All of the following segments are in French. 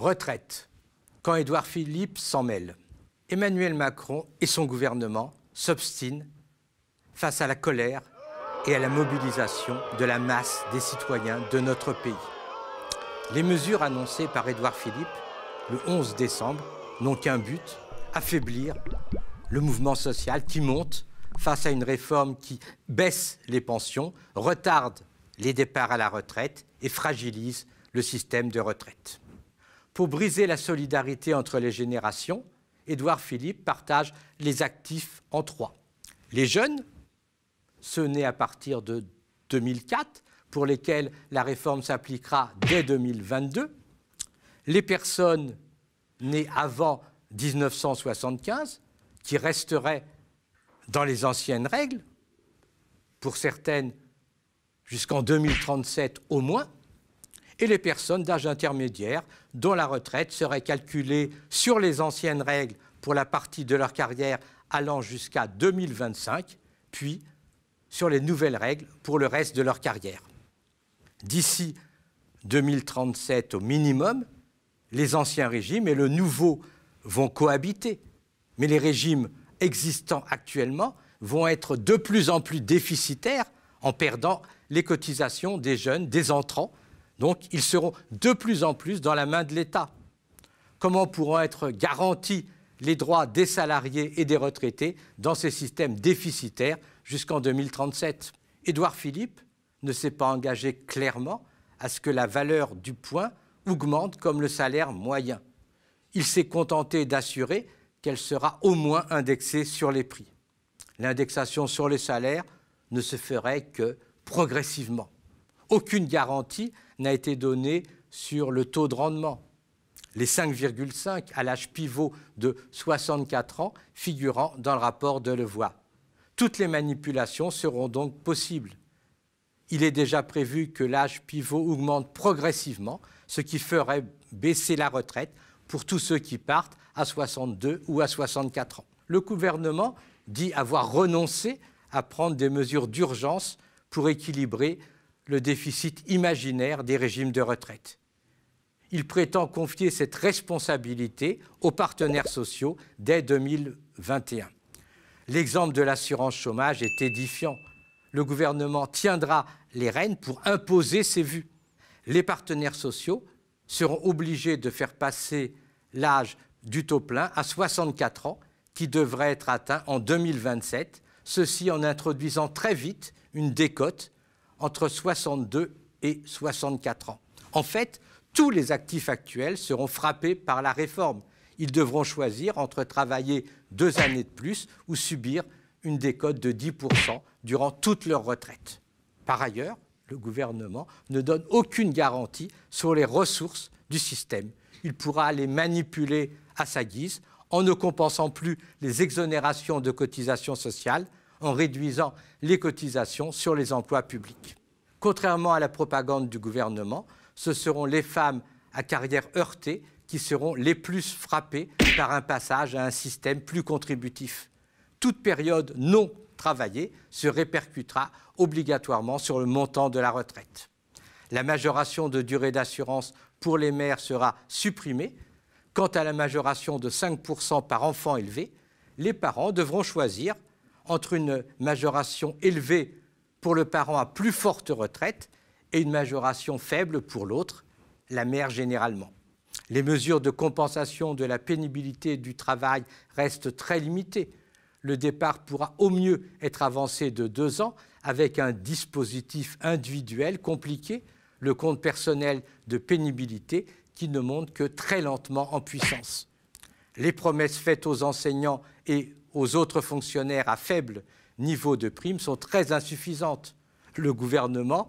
Retraite. Quand Édouard Philippe s'en mêle, Emmanuel Macron et son gouvernement s'obstinent face à la colère et à la mobilisation de la masse des citoyens de notre pays. Les mesures annoncées par Édouard Philippe le 11 décembre n'ont qu'un but, affaiblir le mouvement social qui monte face à une réforme qui baisse les pensions, retarde les départs à la retraite et fragilise le système de retraite. Pour briser la solidarité entre les générations, Édouard Philippe partage les actifs en trois. Les jeunes, ceux nés à partir de 2004, pour lesquels la réforme s'appliquera dès 2022. Les personnes nées avant 1975, qui resteraient dans les anciennes règles, pour certaines jusqu'en 2037 au moins, et les personnes d'âge intermédiaire dont la retraite serait calculée sur les anciennes règles pour la partie de leur carrière allant jusqu'à 2025, puis sur les nouvelles règles pour le reste de leur carrière. D'ici 2037 au minimum, les anciens régimes et le nouveau vont cohabiter, mais les régimes existants actuellement vont être de plus en plus déficitaires en perdant les cotisations des jeunes, des entrants. Donc, ils seront de plus en plus dans la main de l'État. Comment pourront être garantis les droits des salariés et des retraités dans ces systèmes déficitaires jusqu'en 2037? Édouard Philippe ne s'est pas engagé clairement à ce que la valeur du point augmente comme le salaire moyen. Il s'est contenté d'assurer qu'elle sera au moins indexée sur les prix. L'indexation sur les salaires ne se ferait que progressivement. Aucune garantie n'a été donnée sur le taux de rendement. Les 5,5 à l'âge pivot de 64 ans figurant dans le rapport de Levoy. Toutes les manipulations seront donc possibles. Il est déjà prévu que l'âge pivot augmente progressivement, ce qui ferait baisser la retraite pour tous ceux qui partent à 62 ou à 64 ans. Le gouvernement dit avoir renoncé à prendre des mesures d'urgence pour équilibrer le déficit imaginaire des régimes de retraite. Il prétend confier cette responsabilité aux partenaires sociaux dès 2021. L'exemple de l'assurance chômage est édifiant. Le gouvernement tiendra les rênes pour imposer ses vues. Les partenaires sociaux seront obligés de faire passer l'âge du taux plein à 64 ans, qui devrait être atteint en 2027, ceci en introduisant très vite une décote entre 62 et 64 ans. En fait, tous les actifs actuels seront frappés par la réforme. Ils devront choisir entre travailler 2 années de plus ou subir une décote de 10% durant toute leur retraite. Par ailleurs, le gouvernement ne donne aucune garantie sur les ressources du système. Il pourra les manipuler à sa guise en ne compensant plus les exonérations de cotisations sociales, en réduisant les cotisations sur les emplois publics. Contrairement à la propagande du gouvernement, ce seront les femmes à carrière heurtée qui seront les plus frappées par un passage à un système plus contributif. Toute période non travaillée se répercutera obligatoirement sur le montant de la retraite. La majoration de durée d'assurance pour les mères sera supprimée. Quant à la majoration de 5% par enfant élevé, les parents devront choisir entre une majoration élevée pour le parent à plus forte retraite et une majoration faible pour l'autre, la mère généralement. Les mesures de compensation de la pénibilité du travail restent très limitées. Le départ pourra au mieux être avancé de 2 ans avec un dispositif individuel compliqué, le compte personnel de pénibilité qui ne monte que très lentement en puissance. Les promesses faites aux enseignants et aux autres fonctionnaires à faible niveau de prime sont très insuffisantes. Le gouvernement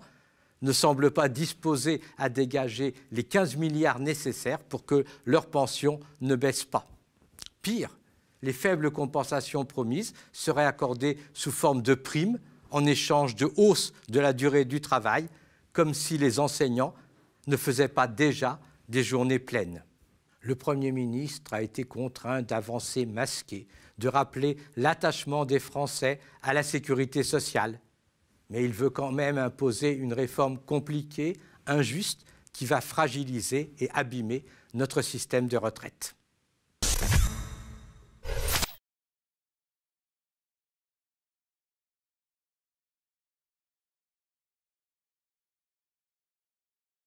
ne semble pas disposé à dégager les 15 milliards nécessaires pour que leurs pensions ne baissent pas. Pire, les faibles compensations promises seraient accordées sous forme de primes en échange de hausse de la durée du travail, comme si les enseignants ne faisaient pas déjà des journées pleines. Le Premier ministre a été contraint d'avancer masqué, de rappeler l'attachement des Français à la sécurité sociale. Mais il veut quand même imposer une réforme compliquée, injuste, qui va fragiliser et abîmer notre système de retraite.